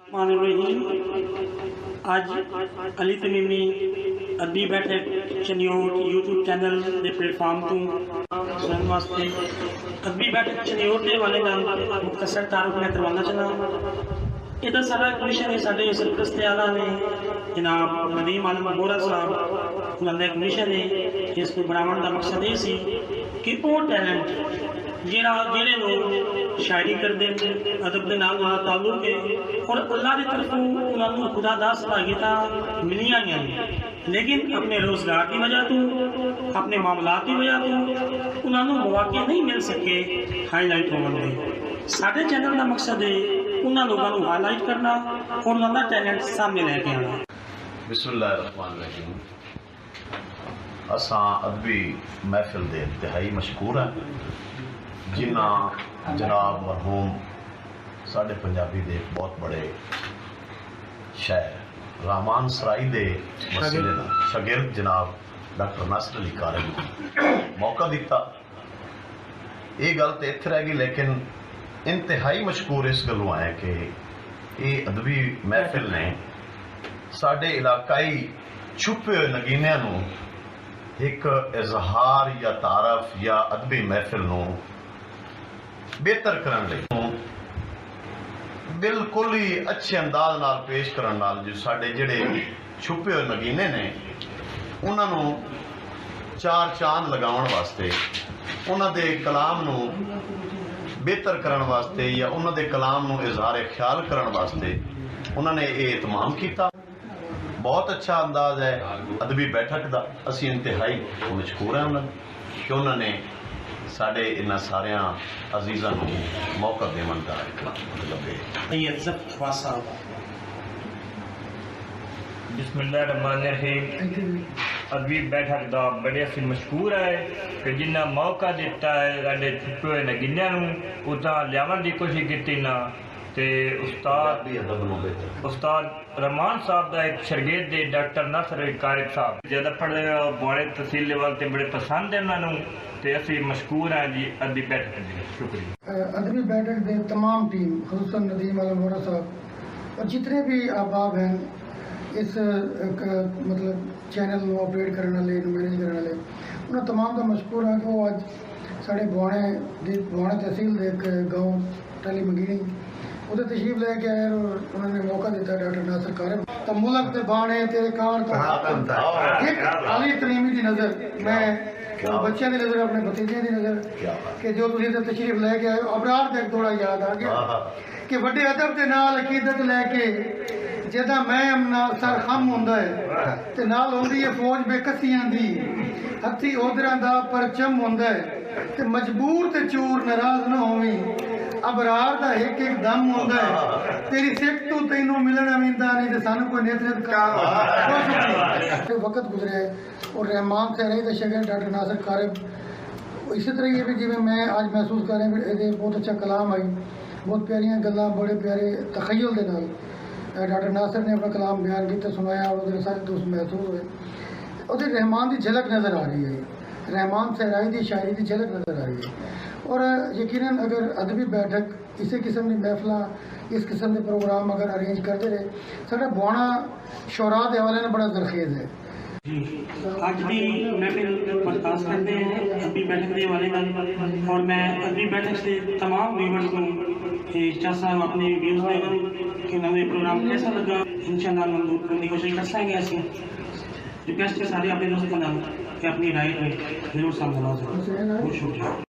आज अली तमीमी अदबी बैठक चनियोट यूट्यूब चैनल के प्लेटफॉर्म तो सुनने वास्ते अदबी बैठक चनियोट के वाले मुख्तसर तारुफ में करवाना चला। इधर सारा कमीशन है साढ़े सरप्रस्त आला ने जनाब नदीम आलम बोरा साहब उन्होंने कमीशन है इसको बनाने का मकसद ये सी कि वो टैलेंट जेड़े लोग शायरी करते हैं अदब के नाल ताल्लुक है और अल्लाह की तरफों उन्होंने खुदा दा सलाहियत मिलियां हैं लेकिन अपने रोज़गार की वजह तो अपने मामलात की वजह तो उन्होंने मौके नहीं मिल सके हाईलाइट होने के। साढ़े चैनल का मकसद है उन्होंने लोगों को हाईलाइट करना और उन्होंने टैलेंट सामने लेके आना। बिस्मिल्लाहिर्रहमानिर्रहीम। असां अदबी महफिल दे इंतहाई मशकूर हैं जिन्हें जनाब मरहूम साढ़े पंजाबी दे बहुत बड़े शायर रहमान सराई दे मसले शागिर्द जनाब डॉक्टर नासिर अली कारवी मौका दिता। ये गल तो इत्थे रह गई लेकिन इंतहाई मशकूर इस गलों है कि ये अदबी महफिल ने साढ़े इलाकाई छुपे हुए नगीनियां नूं एक इजहार या तारफ या अदबी महफिल नूं बेहतर करने बिल्कुल ही अच्छे अंदाज नाल पेश करने नाल जो साढ़े जिहड़े छुपे हुए नगीने ने उन्होंने चार चांद लगाउण वास्ते उन्होंने कलाम नूं बेहतर करने वास्ते या उन्होंने कलाम नूं इजहार ख्याल करने वास्ते उन्होंने ये इतमाम किया। बहुत अच्छा अंदाज है अदबी बैठक का। असी इंतहाई मशकूर हैं उन्होंने कि उन्होंने साढ़े इन्होंने सारे अजीज़ों को मौका देवन का मतलब है। बिस्मिल्लाहिर्रहमानिर्रहीम। अदबी बैठक का बड़े असी मशहूर है कि जिन्ना मौका दिता है साढ़े छुपे हुए नगीनियां नूं उदा लियावन की कोशिश की ना ते उस्ताद रहमान साहब का एक शागिर्द है डॉक्टर नासिर अली कारवी साहब ज्यादा पढ़े बड़े तहसील लेवल ते बड़े पसंद है उन्होंने ते असी मशहूर हैं जी अदबी बैठक दी। शुक्रिया। अदबी बैठक दे तमाम टीम खुसूसन नदीम आलम बोरा साहब और जितने भी अहबाब हैं इस मतलब चैनल में ऑपरेट करने वाले मैनेज करने वाले उन्हें तमाम का मशहूर है कि वो अज साढ़े बुआणे तहसील के एक गाँव टाली मंगीनी उधर तशरीफ लेके आए और उन्होंने मौका दिता डॉक्टर नासिर कारवी तो मुल्क के बाणे तेरे कान तो एक अली तमीमी की नज़र मैं बच्चों की नज़र अपने भतीजे की नज़र कि जो तुम इधर तशरीफ लेके आए अबरार तक थोड़ा याद आ गया कि बड़े अदब के नाल अकीदत लैके जिदा मैम नाल सर खम होंदा है ते नाल होंदी है फौज बेकसियां दी हथी ओदरां दा परचम होंदा है ते मजबूर ते चूर नाराज न होवी अबरार दा एक एक दम होंदा है तेरी सिख तू तैनू मिलना वींदा नहीं ते सानू कोई नेतृत्व का वक्त गुजरे और रहमान सहराई दा शागिर्द डॉक्टर नासिर कारवी इसी तरह ये भी जिवें मैं आज महसूस कर रहा हूँ बहुत अच्छा कलाम आई बहुत प्यारियां गल्लां बड़े प्यारे तखय्युल दे नाल डॉक्टर नासिर ने अपना कलाम बयान किया सुनाया और उधर सारे दोस्त महसूस हुए उधर रहमान की झलक नज़र आ रही है रहमान सहराई की शायरी की झलक नज़र आ रही है। और यकीनन अगर अदबी बैठक इसी किस्म की महफिल इस किस्म के प्रोग्राम अगर अरेंज करते रहे साढ़ा बुआणा शोरा के हवाले ने बड़ा दरखेज है। आज भी महफिल बर्खास्त करते हैं अदबी बैठक के हवाले में और मैं अदबी बैठक से तमाम व्यूवर्स को शाह साहब अपने व्यूज़ देगा कि उन्होंने प्रोग्राम कैसा लगा इंशाअल्लाह मंजूर करने की कोशिश कर सकेंगे। ऐसी रिक्वेस्ट है सारे अपने दोस्तों को कि अपनी राय जरूर सामने ला सकें। बहुत शुक्रिया।